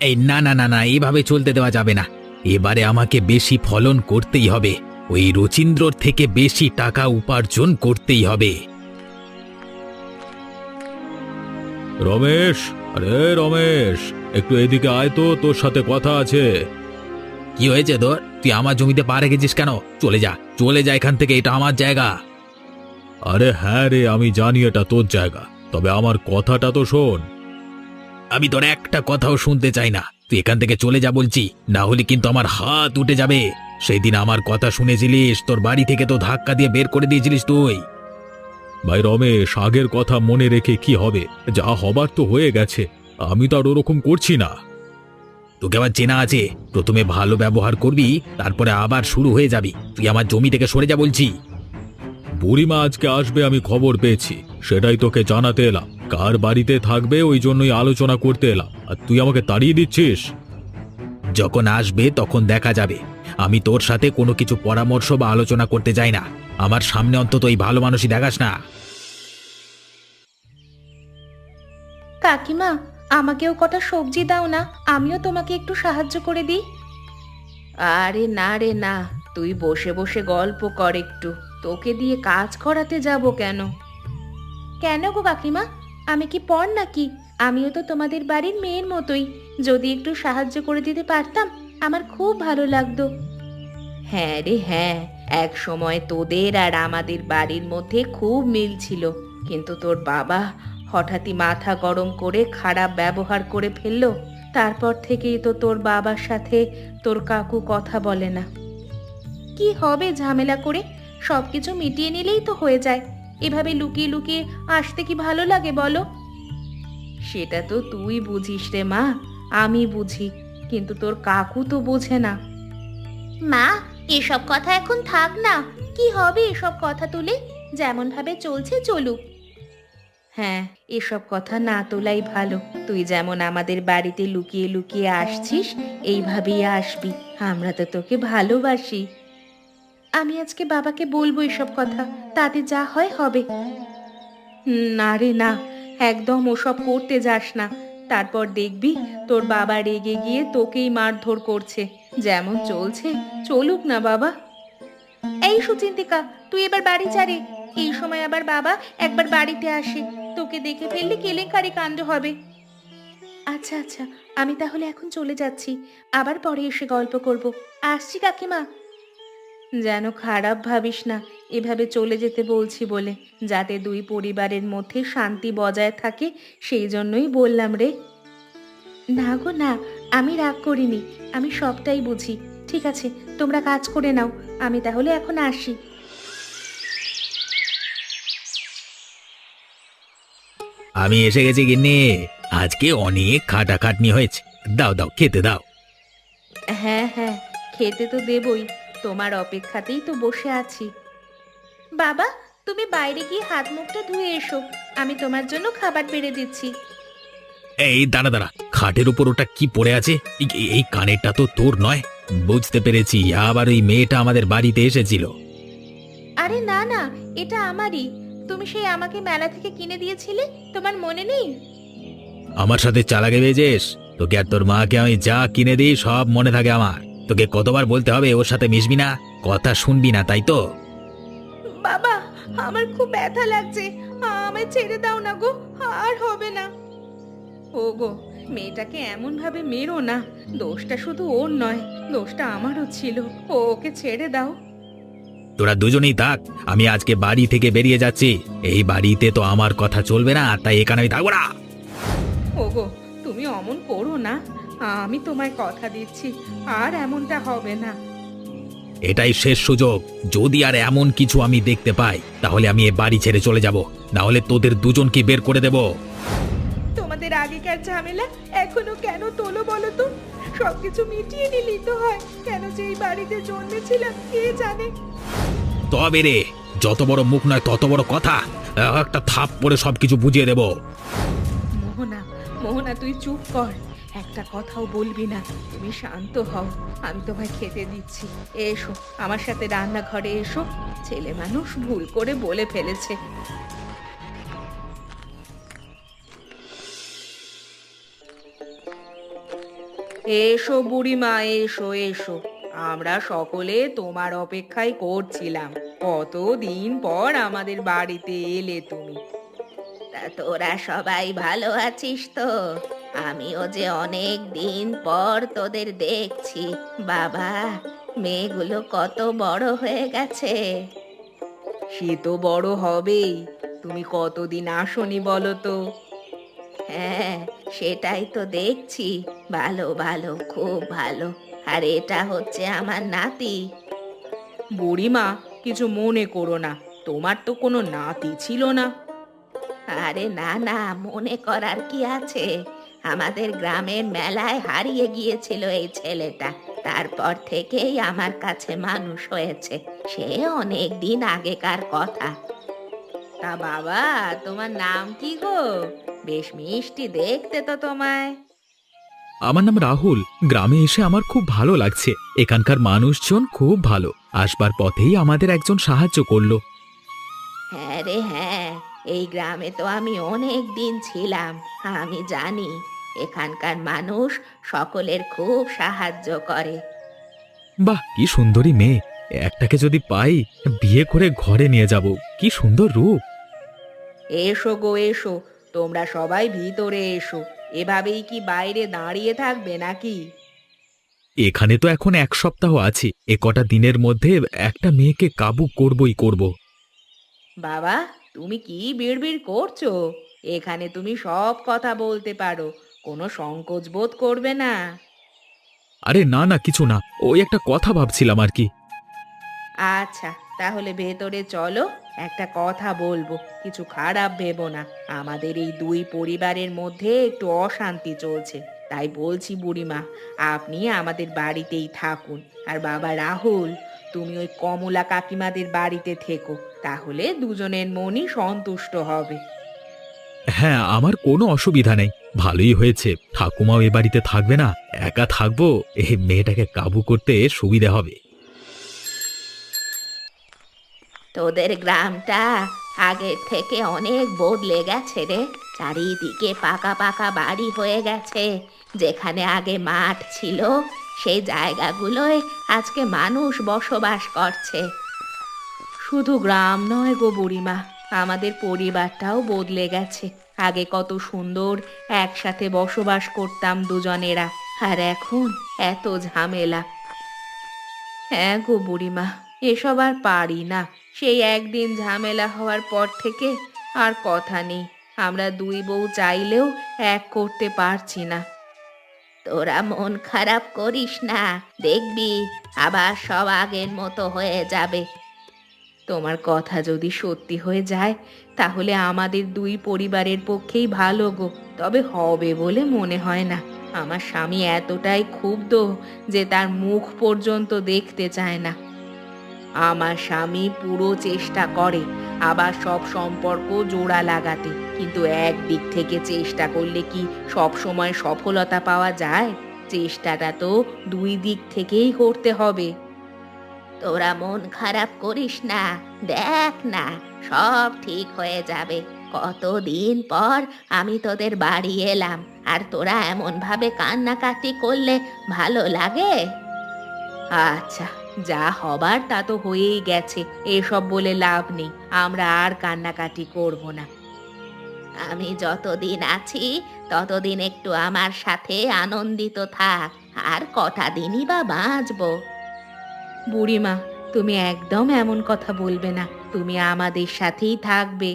এই না না না না, এভাবে চলতে দেওয়া যাবে না। এবারে আমাকে বেশি ফলন করতেই হবে, ওই রচিন্দ্রর থেকে বেশি টাকা উপার্জন করতেই হবে। রমেশ, আরে রমেশ, একটু এদিকে আয় তো, তোর সাথে কথা আছে। কি হয়েছে তোর? তুই আমার জমিতে পা রেখেছিস কেন? চলে যা, চলে যা এখান থেকে, এটা আমার জায়গা। আরে হ্যাঁ রে, আমি জানি এটা তোর জায়গা, তবে আমার কথাটা তো শোন। আমি তোর একটা কথাও শুনতে চাই না, তুই এখান থেকে চলে যা বলছি, না হলে কিন্তু আমার হাত উঠে যাবে। সেই দিন আমার কথা শুনেছিলিস, তোর বাড়ি থেকে তো ধাক্কা দিয়ে বের করে দিয়েছিলিস তুই। ভাই রমেশ, আগের কথা মনে রেখে কি হবে? যা হবার তো হয়ে গেছে, আমি তো আর ওরকম করছি না। তোকে আমার চেনা আছে, প্রথমে ভালো ব্যবহার করবি, তারপরে আবার শুরু হয়ে যাবি। তুই আমার জমি থেকে সরে যা বলছি। বুড়িমা আজকে আসবে আমি খবর পেয়েছি, সেটাই তোকে জানাতে এলাম। কার বাড়িতে থাকবে ওই জন্যই আলোচনা করতে এলাম, আর তুই আমাকে তাড়িয়ে দিচ্ছিস। যখন আসবে তখন দেখা যাবে। আমি তোর সাথে কোনো কিছু পরামর্শ বা আলোচনা করতে যাই না। আমার সামনে অন্তত এই ভালো মানুষই দেখাস না। কাকিমা, আমাকেও কটা সবজি দাও না, আমিও তোমাকে একটু সাহায্য করে দিই। আরে না রে না, তুই বসে বসে গল্প কর একটু, তোকে দিয়ে কাজ করাতে যাব কেন? কেন গো কাকিমা, আমি কি পর নাকি? আমিও তো তোমাদের বাড়ির মেয়ের মতোই, যদি একটু সাহায্য করে দিতে পারতাম আমার খুব ভালো লাগতো। হ্যাঁ রে হ্যাঁ, এক সময় তোদের আর আমাদের বাড়ির মধ্যে খুব মিল ছিল, কিন্তু তোর বাবা হঠাৎই মাথা গরম করে খারাপ ব্যবহার করে ফেললো। তারপর থেকেই তো তোর বাবার সাথে তোর কাকু কথা বলে না। কি হবে ঝামেলা করে? সবকিছু মিটিয়ে নিলেই তো হয়ে যায়। এভাবে লুকিয়ে লুকিয়ে আসতে কি ভালো লাগে বলো? সেটা তো তুই বুঝিস রে মা, আমি বুঝি, কিন্তু তোর কাকু তো বোঝে না। মা, এসব কথা এখন থাক না। কি হবে এসব কথা তুলে? যেমন ভাবে চলছে চলুক। হ্যাঁ, এসব কথা না তোলাই ভালো। তুই যেমন আমাদের বাড়িতে লুকিয়ে লুকিয়ে আসছিস, এইভাবেই আসবি। আমরা তো তোকে ভালোবাসি। আমি আজকে বাবাকে বলবো এসব কথা, তাতে যা হয় হবে। না রে না, একদম ওসব করতে যাস না। তারপর দেখবি তোর বাবা রেগে গিয়ে তোকেই মারধর করছে। যেমন চলছে চলুক না বাবা। এই সুচিন্তিকা, তুই এবার বাড়ি যা রে। এই সময় আবার বাবা একবার বাড়িতে আসে, তোকে দেখে ফেললে কেলেঙ্কারি কাণ্ড হবে। আচ্ছা আচ্ছা, আমি তাহলে এখন চলে যাচ্ছি, আবার পরে এসে গল্প করব। আসছি কাকিমা। যেন খারাপ ভাবিস না, এভাবে চলে যেতে বলছি বলে, যাতে দুই পরিবারের মধ্যে শান্তি বজায় থাকে, সেই জন্যই বললাম রে। না গো না, আমি রাগ করিনি, আমি সবটাই বুঝি। ঠিক আছে, তোমরা কাজ করে নাও, আমি তাহলে এখন আসি। আমি এসে গেছি গিন্নি, আজকে অনেক খাটাখাটনি হয়েছে। দাও দাও, খেতে দাও। হ্যাঁ হ্যাঁ, খেতে তো দেবই, তোমার অপেক্ষাতেই তো বসে আছি। বাবা, তুমি বাইরে গিয়ে হাত মুখটা ধুয়ে এসো, আমি তোমার জন্য খাবার বেড়ে দিচ্ছি। এই দাঁড়া দাঁড়া, খাটের উপর ওটা কি পড়ে আছে? এই কানেরটা তো তোর নয়। বুঝতে পেরেছি, আবার ওই মেয়েটা আমাদের বাড়িতে এসেছিল। আরে না না, এটা আমারই। তুমি সেই আমাকে মেলা থেকে কিনে দিয়েছিলে, তোমার মনে নেই? আমার সাথে চালাকি বেজেস? তোকে আর তোর মাকে আমি যা কিনে দিই সব মনে থাকে আমার। তোকে কতবার বলতে হবে ওর সাথে মিশবি না, কথা শুনবি না, তাই তো? বাবা, আমার খুব ব্যথা লাগছে, আমায় ছেড়ে দাও না গো, আর হবে না। ও গো, মেয়েটাকে এমন ভাবে মেরো না, দোষটা শুধু ওর নয়, দোষটা আমারও ছিল। ওকে ছেড়ে দাও। তোরা দুজনেই থাক, আমি আজকে বাড়ি থেকে বেরিয়ে যাচ্ছি। এই বাড়িতে তো আমার কথা চলবে না, তাই এখানে আমি থাকবো না। ওগো, তুমি অমন করো না, আমি তোমায় কথা দিচ্ছি আর এমনটা হবে না। এটাই শেষ সুযোগ, যদি আর এমন কিছু আমি দেখতে পাই তাহলে আমি এ বাড়ি ছেড়ে চলে যাব, না হলে তোদের দুজনকে বের করে দেব। তোমাদের আগেকার ঝামেলা এখনো কেন তোলো বলো তো? সবকিছু মিটিয়ে নিলেই তো হয়। কেন যে এই বাড়িতে জন্মেছিলাম কে জানে। তবে রে, যত বড় মুখ নয় তত বড় কথা, একটা থাপ পরে সবকিছু বুঝিয়ে দেব। মোহনা, মোহনা, তুই চুপ কর, একটা কথাও বলবি না। তুমি শান্ত হও, আমি তোমায় খেতে দিচ্ছি। এসো আমার সাথে রান্নাঘরে এসো, ছেলে মানুষ ভুল করে বলে ফেলেছে। এসো বুড়িমা, এসো এসো। আমরা সকলে তোমার অপেক্ষায় করছিলাম। কতদিন পর আমাদের বাড়িতে এলে তুমি। তা তোরা সবাই ভালো আছিস তো? আমিও যে অনেক দিন পর তোদের দেখছি। বাবা, মেয়েগুলো কত বড় হয়ে গেছে। সে তো বড় হবেই। তুমি কতদিন আসনি বলো তো? হ্যাঁ, সেটাই তো দেখছি। ভালো ভালো, খুব ভালো। আর এটা হচ্ছে আমার নাতি। বুড়িমা, কিছু মনে করো না। তোমার তো কোনো নাতি ছিল না। আরে না না, মনে করার কি আছে? আমাদের গ্রামের মেলায় হারিয়ে গিয়েছিল এই ছেলেটা। তারপর থেকেই আমার কাছে মানুষ হয়েছে। সে অনেক দিন আগেকার কথা। তা বাবা, তোমার নাম কি গো? বেশ মিষ্টি দেখতে তো তোমায়। আমার নাম রাহুল। গ্রামে এসে আমার খুব ভালো লাগছে। এখানকার মানুষজন খুব ভালো। আসবার পথেই আমাদের একজন সাহায্য করলো। হ্যাঁ রে হ্যাঁ, এই গ্রামে তো আমি অনেক দিন ছিলাম। আমি জানি এখানকার মানুষ সকলের খুব সাহায্য করে। বাহ, কি সুন্দরী মেয়ে! একটাকে যদি পাই, বিয়ে করে ঘরে নিয়ে যাব। কি সুন্দর রূপ! এসো গো এসো, তোমরা সবাই ভিতরে এসো। এভাবেই কি বাইরে দাঁড়িয়ে থাকবে নাকি? এখানে তো এখন 1 সপ্তাহ আছি। এ কটা দিনের মধ্যে একটা মেয়েকে কাবু করবই করব। বাবা, তুমি কি বিড়বিড় করছো? এখানে তুমি সব কথা বলতে পারো, কোনো সংকোচ বোধ করবে না। আরে না না, কিছু না। ওই একটা কথা ভাবছিলাম আর কি। আচ্ছা, তাহলে ভেতরে চলো, একটা কথা বলবো। কিছু খারাপ ভেবো না। আমাদের এই দুই পরিবারের মধ্যে একটু অশান্তি চলছে। তাই বলছি বুড়িমা, আপনি আমাদের বাড়িতেই থাকুন। আর বাবা রাহুল, তুমি ওই কমলা কাকিমাদের বাড়িতে থেকো। তাহলে দুজনের মনই সন্তুষ্ট হবে। হ্যাঁ, আমার কোনো অসুবিধা নেই। ভালোই হয়েছে ঠাকুমাও এ বাড়িতে থাকবে না। একা থাকবো। এই মেয়েটাকে কাবু করতে সুবিধা হবে। তোদের গ্রামটা আগের থেকে অনেক বদলে গেছে রে। চারিদিকে পাকা পাকা বাড়ি হয়ে গেছে। যেখানে আগে মাঠ ছিল, সেই জায়গাগুলোয় আজকে মানুষ বসবাস করছে। শুধু গ্রাম নয় গো বুড়িমা, আমাদের পরিবারটাও বদলে গেছে। আগে কত সুন্দর একসাথে বসবাস করতাম দুজনেরা, আর এখন এত ঝামেলা। হ্যাঁ গো বুড়িমা, এসব আর পারি না। সেই একদিন ঝামেলা হওয়ার পর থেকে আর কথা নেই। আমরা দুই বউ চাইলেও এক করতে পারছি না। তোরা মন খারাপ করিস না, দেখবি আবার সব আগের মতো হয়ে যাবে। তোমার কথা যদি সত্যি হয়ে যায়, তাহলে আমাদের দুই পরিবারের পক্ষেই ভালো গো। তবে হবে বলে মনে হয় না। আমার স্বামী এতটাই ক্ষুব্ধ যে তার মুখ পর্যন্ত দেখতে চায় না। আমার স্বামী পুরো চেষ্টা করে আবার সব সম্পর্ক জোড়া লাগাতে, কিন্তু একদিক থেকে চেষ্টা করলে কি সব সময় সফলতা পাওয়া যায়? চেষ্টাটা তো দুই দিক থেকেই করতে হবে। তোরা মন খারাপ করিস না, দেখ না, সব ঠিক হয়ে যাবে। কতদিন পর আমি তোদের বাড়ি এলাম, আর তোরা এমন ভাবে কান্নাকাটি করলে ভালো লাগে? আচ্ছা, যা হবার তা তো হয়েই গেছে। এসব বলে লাভ নেই। আমরা আর কান্নাকাটি করব না। আমি যতদিন আছি ততদিন একটু আমার সাথে আনন্দিত থাক। আর কটা দিনই বা বাঁচবো। বুড়িমা, তুমি একদম এমন কথা বলবে না। তুমি আমাদের সাথেই থাকবে।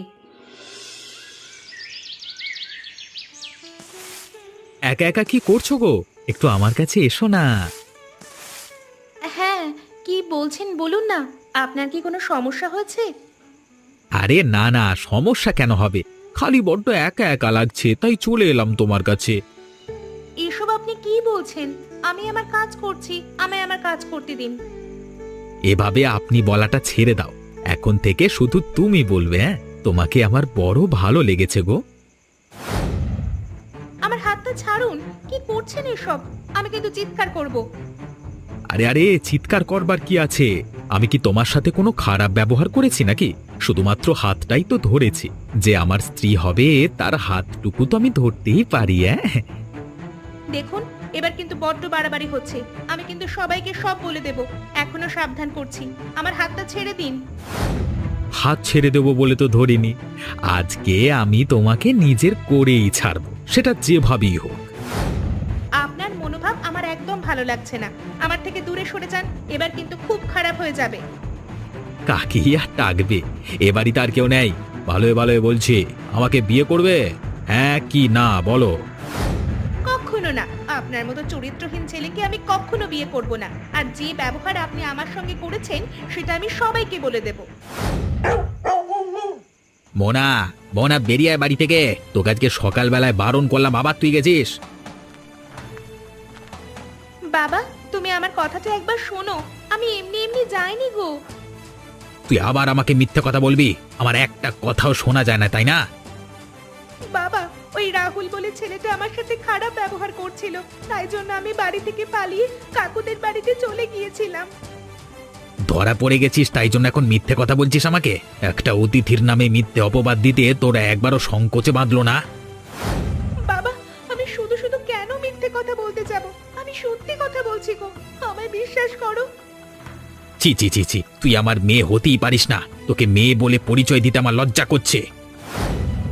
একা একা কি করছো গো? একটু আমার কাছে এসো না। হ্যাঁ, কি বলছেন বলুন না। আপনার কি কোনো সমস্যা হয়েছে? আরে না না, সমস্যা কেন হবে? খালি বড্ড একা একা লাগছে, তাই চলে এলাম তোমার কাছে। এসব আপনি কি বলছেন? আমি আমার কাজ করছি, আমায় আমার কাজ করতে দিন। এভাবে আপনি বলাটা ছেড়ে দাও। এখন থেকে শুধু তুমি বলবে। হ্যাঁ, তোমাকে আমার বড় ভালো লেগেছে গো। আমার হাতটা ছাড়ুন। কি করছেন এসব? আমি কিন্তু চিৎকার করব। আরে আরে, চিৎকার করবার কি আছে? আমি কি তোমার সাথে কোনো খারাপ ব্যবহার করেছি নাকি? শুধুমাত্র হাতটাই তো ধরেছি। যে আমার স্ত্রী হবে তার হাতটুকু তো আমি ধরতেই পারি। হ্যাঁ, দেখুন, এবার কিন্তু বড্ড বাড়াবাড়ি হচ্ছে। আমি কিন্তু সবাইকে সব বলে দেব। এখনো সাবধান করছি, আমার হাতটা ছেড়ে দিন। হাত ছেড়ে দেবো বলে তো ধরিনি। আজকে আমি তোমাকে নিজের করেই ছাড়বো, সেটা যেভাবেই হোক। আপনার মনোভাব আমার একদম ভালো লাগছে না। আমার থেকে দূরে সরে যান, এবার কিন্তু খুব খারাপ হয়ে যাবে। কাকি আর ডাকবে, এ বাড়িতে আর কেউ নেই। ভালোই ভালোই বলছি, আমাকে বিয়ে করবে? হ্যাঁ কি না বলো। কখনো না, আপনার মতো চরিত্রহীন ছেলেকে আমি কখনো বিয়ে করব না। আর যে ব্যবহার আপনি আমার সঙ্গে করেছেন সেটা আমি সবাইকে বলে দেব। মোনা, মোনা বেরিয়ে আয় বাড়ি থেকে। তোকে আজকে সকালবেলায় বারণ করলাম, আবার তুই গেছিস। বাবা, তুমি আমার কথাটা একবার শোনো। আমি এমনি এমনি যাইনি গো। তুই আবার আমাকে মিথ্যে কথা বলবি? আমার একটা কথাও শোনা যায় না, তাই না? বাবা, ওই রাহুল বলে ছেলেটা আমার সাথে খারাপ ব্যবহার করছিল, তাই জন্য আমি বাড়ি থেকে পালিয়ে কাকুদের বাড়িতে চলে গিয়েছিলাম। ধরা পড়ে গেছিস তাই জন্য এখন মিথ্যে কথা বলছিস আমাকে? একটা অতিথির নামে মিথ্যে অপবাদ দিতে তোরা একবারও সংকোচে বাঁধলো না? বাবা, আমি শুধু শুধু কেন মিথ্যে কথা বলতে যাব? আমি সত্যি কথা বলছি গো, আমায় বিশ্বাস করো। ছি ছি ছি ছি, তুই আমার মেয়ে হতেই পারিস না। তোকে মেয়ে বলে পরিচয় দিতে আমার লজ্জা করছে।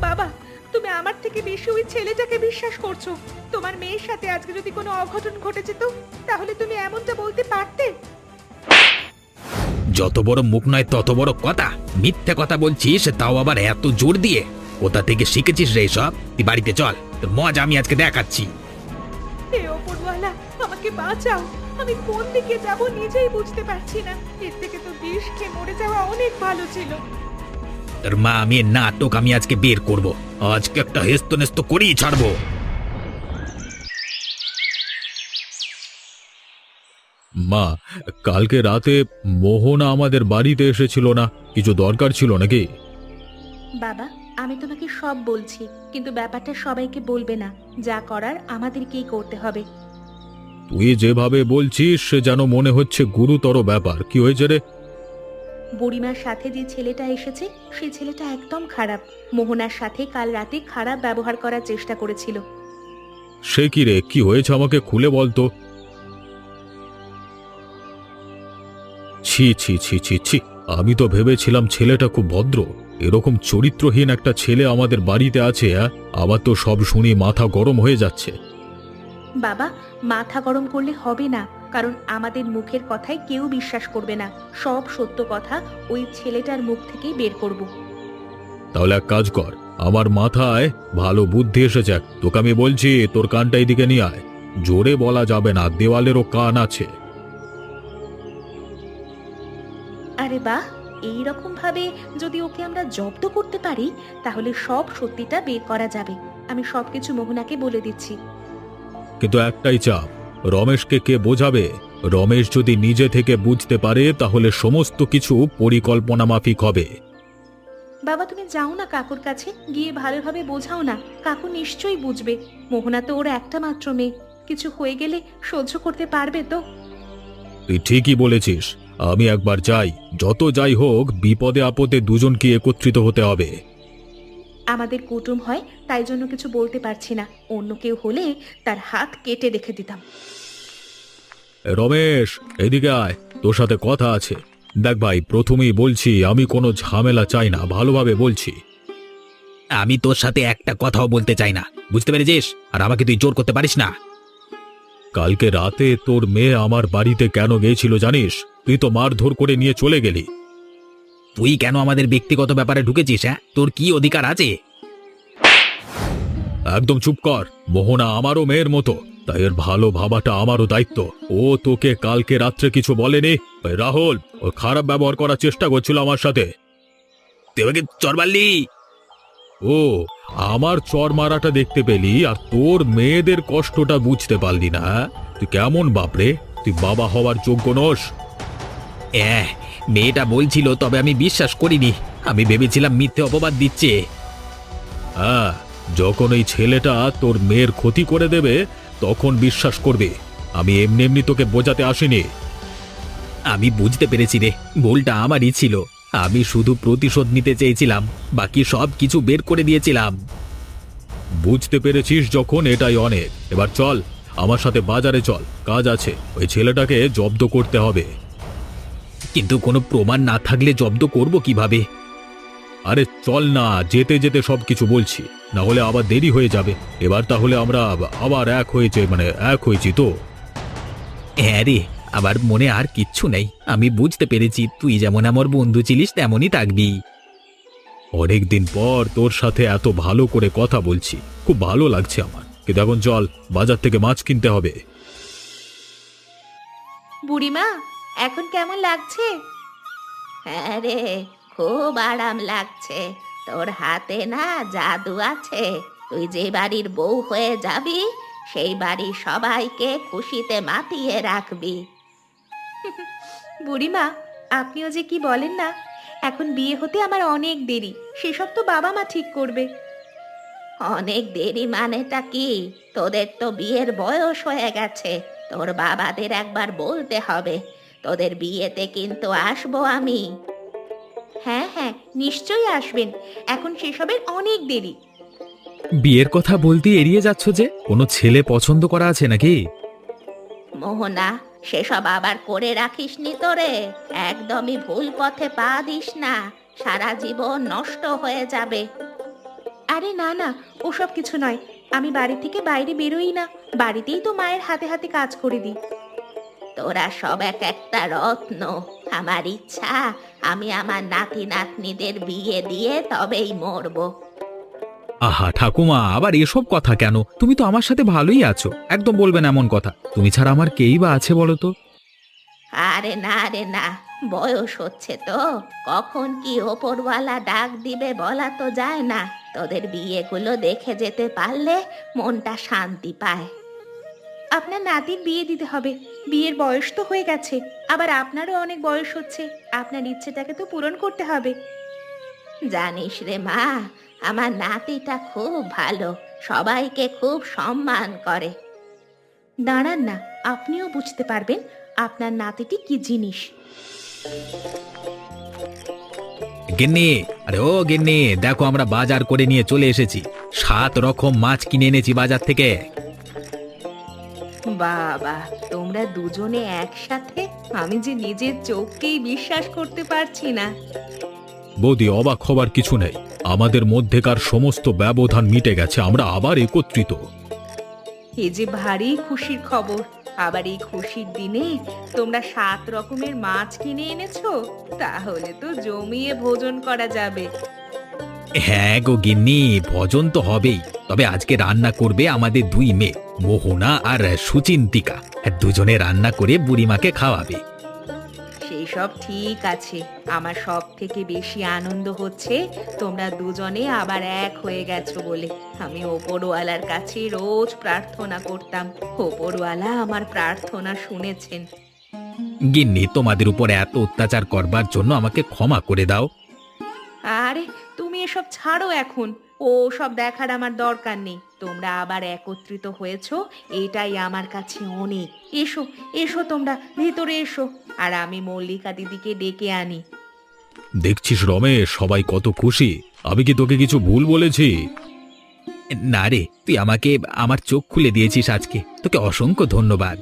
বাবা, তুমি আমার থেকে বেশি ওই ছেলেটাকে বিশ্বাস করছো। তোমার মেয়ের সাথে আজকে যদি কোনো অঘটন ঘটে যেত, তাহলে তুমি এমনটা বলতে পারতে? যত বড় মুখ নয় তত বড় কথা। মিথ্যে কথা বলছিস, তাও আবার এত জোর দিয়ে। কোথা থেকে শিখেছিস রে সব? তুই বাড়িতে চল, তোর মজা আমি আজকে দেখাচ্ছি। হে ওপরওয়ালা, আমাকে বাঁচাও। আমি কোন দিকে যাব নিজেই বুঝতে পারছি না। এর থেকে তো বিষ খেয়ে মরে যাওয়া অনেক ভালো ছিল। তোর মা মেয়ের নাটক আমি আজকে বের করব। আজকে একটা হেস্ত নেস্ত করেই ছাড়বো। মা, কালকে রাতে মোহনা আমাদের বাড়িতে এসেছিল না, কিছু দরকার ছিল নাকি? বাবা, আমি তোমাকে সব বলছি, কিন্তু ব্যাপারটা সবাইকে বলবে না। যা করার আমাদেরকেই করতে হবে। তুই যেভাবে বলছিস সে যেন মনে হচ্ছে গুরুতর ব্যাপার। কি হয়েছে রে? বুড়িমার সাথে যে ছেলেটা এসেছে, সেই ছেলেটা একদম খারাপ। মোহনার সাথে কাল রাতে খারাপ ব্যবহার করার চেষ্টা করেছিল। সে কি রে, কি হয়েছে আমাকে খুলে বলতো। ছি ছি ছি ছি ছি, আমি তো ভেবেছিলাম ছেলেটা খুব ভদ্র। এরকম চরিত্রহীন একটা ছেলে আমাদের বাড়িতে আছে। আবার তো সব শুনি মাথা গরম হয়ে যাচ্ছে। বাবা, মাথা গরম করলে হবে না, কারণ আমাদের মুখের কথায় কেউ বিশ্বাস করবে না। সব সত্য কথা ওই ছেলেটার মুখ থেকেই বের করব। তাহলে এক কাজ কর, আমার মাথায় ভালো বুদ্ধি এসেছে। তোকে আমি বলছি, তোর কানটা এদিকে নিয়ে আয়। জোরে বলা যাবে না, দেওয়ালেরও কান আছে। আরে বাহ, এই রকম ভাবে যদি ওকে আমরা জব্দ করতে পারি, তাহলে সব সত্যিটা বের করা যাবে। আমি সবকিছু মোহনাকে বলে দিচ্ছি। কিন্তু একটাই চাপ, রমেশকে কে বোঝাবে? রমেশ যদি নিজে থেকে বুঝতে পারে তাহলে সমস্ত কিছু পরিকল্পনা মাফিক হবে। বাবা, তুমি যাও না কাকুর কাছে, গিয়ে ভালোভাবে বোঝাও না। কাকু নিশ্চয়ই বুঝবে। মোহনা তো ওর একটা মাত্র মেয়ে, কিছু হয়ে গেলে সহ্য করতে পারবে তো? তুই ঠিকই বলেছিস, আমি একবার যাই। যত যাই হোক, বিপদে আপদে দুজনকে একত্রিত হতে হবে। আমাদের কুটুম হয়, তাই জন্য কিছু বলতে পারছি না। অন্য কেউ হলে তার হাত কেটে রেখে দিতাম। রমেশ, এদিকে আয়, তোর সাথে কথা আছে। দেখ ভাই, প্রথমেই বলছি আমি কোনো ঝামেলা চাই না, ভালোভাবে বলছি। আমি তোর সাথে একটা কথাও বলতে চাই না, বুঝতে পেরেছিস? আর আমাকে তুই জোর করতে পারিস না। কালকে রাতে তোর মেয়ে আমার বাড়িতে কেন গিয়েছিল জানিস? তুই তো মারধর করে নিয়ে চলে গেলি। তুই কেন আমাদের ব্যক্তিগত ব্যাপারে ঢুকেছিস? হ্যাঁ, তোর কি অধিকার আছে? একদম চুপ কর। মোহনা আমারও মেয়ের মতো, তাই এর ভালো ভাবাটা আমারও দায়িত্ব। ও তোকে কালকে রাত্রে কিছু বলেনি? ওই রাহুল, ও খারাপ ব্যবহার করার চেষ্টা করছিল আমার সাথে। তুই আমাকে চর মারলি? ও, আমার চর মারাটা দেখতে পেলি আর তোর মেয়েদের কষ্টটা বুঝতে পারলি না? তুই কেমন বাপরে? তুই বাবা হওয়ার যোগ্য নস। মেয়েটা বলছিল, তবে আমি বিশ্বাস করিনি। আমি ভেবেছিলাম মিথ্যে অপবাদ দিচ্ছে। হ্যাঁ, যখন এই ছেলেটা তোর মেয়ের ক্ষতি করে দেবে তখন বিশ্বাস করবে। আমি এমনি এমনি তোকে বোঝাতে আসিনি। আমি বুঝতে পেরেছি রে, ভুলটা আমারই ছিল। আমি শুধু প্রতিশোধ নিতে চেয়েছিলাম, বাকি সব কিছু বের করে দিয়েছিলাম। বুঝতে পেরেছিস যখন, এটাই অনেক। এবার চল, আমার সাথে বাজারে চল, কাজ আছে। ওই ছেলেটাকে জব্দ করতে হবে। কিন্তু কোনো প্রমাণ না থাকলে জব্দ করব কিভাবে? আরে চল না, যেতে যেতে সবকিছু বলছি, না হলে আবার দেরি হয়ে যাবে। এবার তাহলে আমরা আবার এক হয়েছি তো। হ্যাঁ রে, আবার মনে আর কিচ্ছু নেই। আমি বুঝতে পেরেছি তুই যেমন আমার বন্ধু ছিলিস তেমনই থাকবি। অনেকদিন পর তোর সাথে এত ভালো করে কথা বলছি, খুব ভালো লাগছে আমার। কিন্তু এখন চল, বাজার থেকে মাছ কিনতে হবে। বুড়িমা, এখন কেমন লাগছে? হ্যাঁ রে, খুব আরাম লাগছে। তোর হাতে না জাদু আছে। তুই যে বাড়ির বউ হয়ে যাবি, সেই বাড়ির সবাইকে খুশিতে মাতিয়ে রাখবি। বুড়িমা, আপনিও যে কি বলেন না, এখন বিয়ে হতে আমার অনেক দেরি। সেসব তো বাবা মা ঠিক করবে। অনেক দেরি মানেটা কি? তোদের তো বিয়ের বয়স হয়ে গেছে। তোর বাবাদের একবার বলতে হবে। তোদের বিয়েতে কিন্তু আসবো আমি। হ্যাঁ হ্যাঁ, নিশ্চয়ই আসবেন। এখন সেসবের অনেক দেরি। বিয়ের কথা বলতে এড়িয়ে যাচ্ছ যে? কোনো ছেলে পছন্দ করা আছে নাকি? মোহনা, সেসব আবার করে রাখিসনি তোরে। একদমই ভুল পথে পা দিস না, সারা জীবন নষ্ট হয়ে যাবে। আরে না না, ওসব কিছু নয়। আমি বাড়ি থেকে বাইরে বেরোই না, বাড়িতেই তো মায়ের হাতে হাতে কাজ করে দিই। তোরা সব এক একটা রত্ন। আমার ইচ্ছা আমি আমার নাতি নাতনিদের বিয়ে দিয়ে তবেই মরবো। আহা ঠাকুমা, আবার এসব কথা কেন? তুমি তো আমার সাথে ভালোই আছো, একদম বলবেন এমন কথা। তুমি ছাড়া আমার কেই বা আছে বলো তো? আরে না রে না, বয়স হচ্ছে তো, কখন কি ওপরওয়ালা ডাক দিবে বলা তো যায় না। তোদের বিয়েগুলো দেখে যেতে পারলে মনটা শান্তি পায়। আপনার নাতির বিয়ে দিতে হবে। বিয়ের বয়স তো হয়ে গেছে, আবার আপনারও অনেক বয়স হচ্ছে। আপনার ইচ্ছেটাকে তো পূরণ করতে হবে। জানিস রে মা, আমার নাতিটা খুব ভালো, সবাইকে খুব সম্মান করে। দাঁড়ান না, আপনিও বুঝতে পারবেন আপনার নাতিটি কি জিনিস। গিন্নি, আরে ও গিন্নি, দেখো আমরা বাজার করে নিয়ে চলে এসেছি। 7 রকম মাছ কিনে এনেছি বাজার থেকে। বাবা, তোমরা দুজনে একসাথে! আমি যে নিজের চোখকেই বিশ্বাস করতে পারছি না। বৌদি, অবাক হবার কিছু নেই। আমাদের মধ্যেকার সমস্ত ব্যবধান মিটে গেছে, আমরা আবার একত্রিত। এ যে ভারী খুশির খবর। আবার এই খুশির দিনে তোমরা 7 রকমের মাছ কিনে এনেছো, তাহলে তো জমিয়ে ভোজন করা যাবে। হ্যাঁ গো গিন্নি, ভোজন তো হবেই। তবে আজকে রান্না করবে আমাদের 2 মেয়ে, মোহনা আর সুচিন্তিকা। দুজনে রান্না করে বুড়িমাকে খাওয়াবে। সেই সব ঠিক আছে। আমার সব থেকে বেশি আনন্দ হচ্ছে তোমরা দুজনে আবার এক হয়ে গেছো বলে। আমি ওপরওয়ালার কাছে রোজ প্রার্থনা করতাম, ওপরওয়ালা আমার প্রার্থনা শুনেছেন। গিন্নি, তোমাদের উপর এত অত্যাচার করবার জন্য আমাকে ক্ষমা করে দাও। আরে তুমি এসব ছাড়ো এখন। ও সব দেখার আমার দরকার নেই। তোমরা আবার একত্রিত হয়েছো, এটাই আমার কাছে অনেক। এসো এসো, তোমরা ভেতরে এসো, আর আমি মল্লিকা দিদিকে ডেকে আনি। দেখছিস রমেশ, সবাই কত খুশি। আমি কি তোকে কিছু ভুল বলেছি? না রে, তুই আমাকে আমার চোখ খুলে দিয়েছিস আজকে, তোকে অসংখ্য ধন্যবাদ।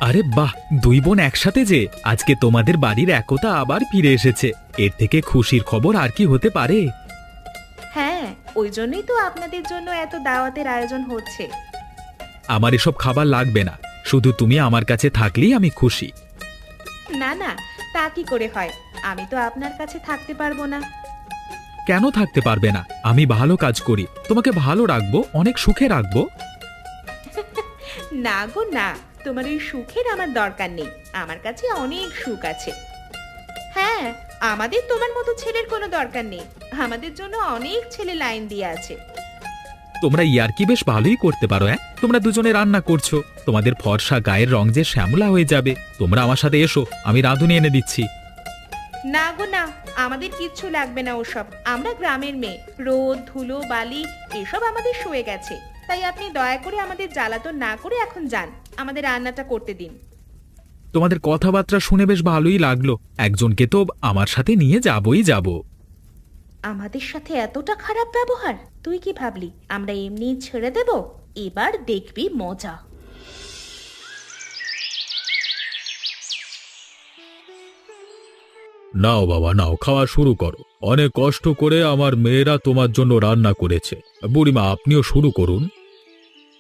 আরে বাহ, 2 বোন একসাথে যে! আজকে তোমাদের বাড়ির একতা আবার ফিরে এসেছে। এর থেকে খুশির খবর আর কি হতে পারে? হ্যাঁ, ওই জন্যই তো আপনাদের জন্য এত দাওয়াতের আয়োজন হচ্ছে। আমার এসব খাবার লাগবে না, শুধু তুমি আমার কাছে থাকলেই আমি খুশি। না না, তা কি করে হয়? আমি তো আপনার কাছে থাকতে পারবো না। কেন থাকতে পারবে না? আমি ভালো কাজ করি, তোমাকে ভালো রাখবো, অনেক সুখে রাখবো। না গো না, তোমার ওই সুখের আমার দরকার নেই। আমার কাছে অনেক সুখ আছে। হ্যাঁ, আমাদের তোমার মতো ছেলের কোনো দরকার নেই। আমাদের জন্য অনেক ছেলে লাইন দিয়ে আছে। তোমরা ইয়ার্কি বেশ ভালোই করতে পারো। তোমরা দুজনে রান্না করছো, তোমাদের ফর্সা গায়ের রং যে শ্যামলা হয়ে যাবে। তোমরা আমার সাথে এসো, আমি রাঁধুনি এনে দিচ্ছি। না গো না, আমাদের কিচ্ছু লাগবে না ওসব। আমরা গ্রামের মেয়ে, রোদ ধুলো বালি এসব আমাদের সয়ে গেছে। তাই আপনি দয়া করে আমাদের জ্বালাতন না করে এখন যান, আমাদের রান্নাটা করতে দিন। তোমাদের কথাবার্তা শুনে বেশ ভালোই লাগলো। একজনকে তো আমার সাথে নিয়ে যাবই যাব। আমাদের সাথে এতটা খারাপ ব্যবহার? তুই কি ভাবলি আমরা এমনি ছেড়ে দেব? এবার দেখবি মজা। নাও বাবা, নাও, খাওয়া শুরু করো। অনেক কষ্ট করে আমার মেয়েরা তোমার জন্য রান্না করেছে। বুড়িমা, আপনিও শুরু করুন।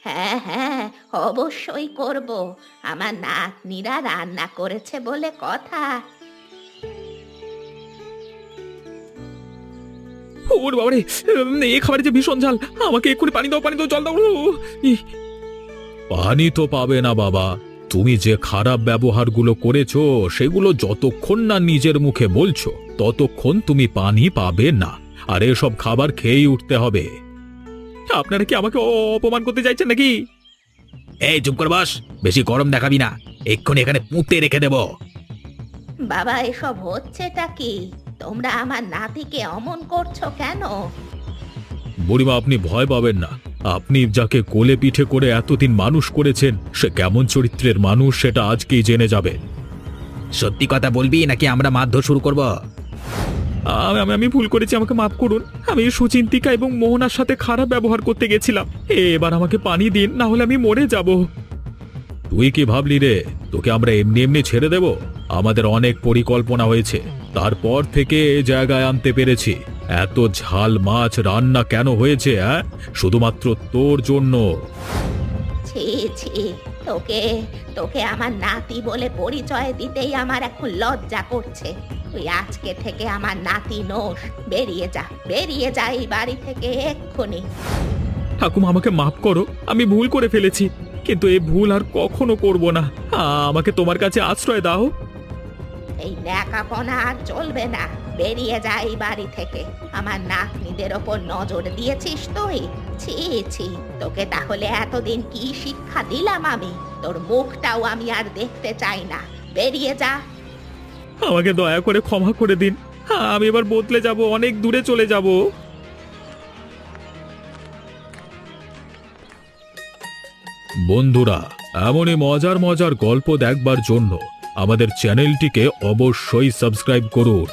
হ্যাঁ হ্যাঁ, অবশ্যই করব। আমার নাতনিরা রান্না করেছে বলে কথা। ওর বাবারে, এই খাবারে যে ভীষণ ঝাল। আমাকে এক্ষুনি পানি দাও, পানি দাও, জল দাও। পানি তো পাবে না বাবা। তুমি যে খারাপ ব্যবহারগুলো করেছো সেগুলো যতক্ষণ না নিজের মুখে বলছো ততক্ষণ তুমি পানি পাবে না। আর এসব খাবার খেয়েই উঠতে হবে। আপনারা কি আমাকে অপমান করতে চাইছেন নাকি? এই চুপ কর, বস। বেশি গরম দেখাবি না, এক্ষুনি এখানে পুঁতে রেখে দেব। বাবা, এসব হচ্ছেটা কি? তোমরা আমার নাতিকে অমন করছো কেন? বুড়িমা, আপনি ভয় পাবেন না। আপনি যাকে কোলে পিঠে করে এতদিন মানুষ করেছেন সে কেমন চরিত্রের মানুষ সেটা আজকেই জেনে যাবেন। সত্যি কথা বলবি নাকি আমরা মারধর শুরু করব? আমি ভুল করেছি, আমাকে মাফ করুন। আমি সুচিন্তিকা এবং মোহনার সাথে খারাপ ব্যবহার করতে গেছিলাম। এবার আমাকে পানি দিন, না হলে আমি মরে যাব। তুই কি ভাবলি রে তোকে আমরা এমনি এমনি ছেড়ে দেব? আমাদের অনেক পরিকল্পনা হয়েছে, তারপর থেকে এ জায়গায় আনতে পেরেছি। এত ঝাল মাছ রান্না কেন হয়েছে? শুধুমাত্র তোর জন্য। ছি ছি, তোকে তোকে আমার নাতি বলে পরিচয় দিতেই আমার এখন লজ্জা করছে। তুই আজকে থেকে আমার নাতি নোস। বেরিয়ে যা এই বাড়ি থেকে এক্ষুনি। ঠাকুমা, আমাকে মাফ করো, আমি ভুল করে ফেলেছি, কিন্তু এই ভুল আর কখনো করব না। আমাকে তোমার কাছে আশ্রয় দাও। এই ন্যাকাপনা আর চলবে না। বেরিয়ে যা এই বাড়ি থেকে। আমার নাতনিদের ওপর নজর দিয়েছিস তুই? ছি ছি, তোকে তাহলে এতদিন কি শিক্ষা দিলাম আমি? তোর মুখটাও আমি আর দেখতে চাই না। বেরিয়ে যা। আমাকে দয়া করে ক্ষমা করে দিন। আমি এবার বদলে যাব, অনেক দূরে চলে যাব। বন্ধুরা, এমনই মজার মজার গল্প দেখবার জন্য আমাদের চ্যানেলটিকে অবশ্যই সাবস্ক্রাইব করুন।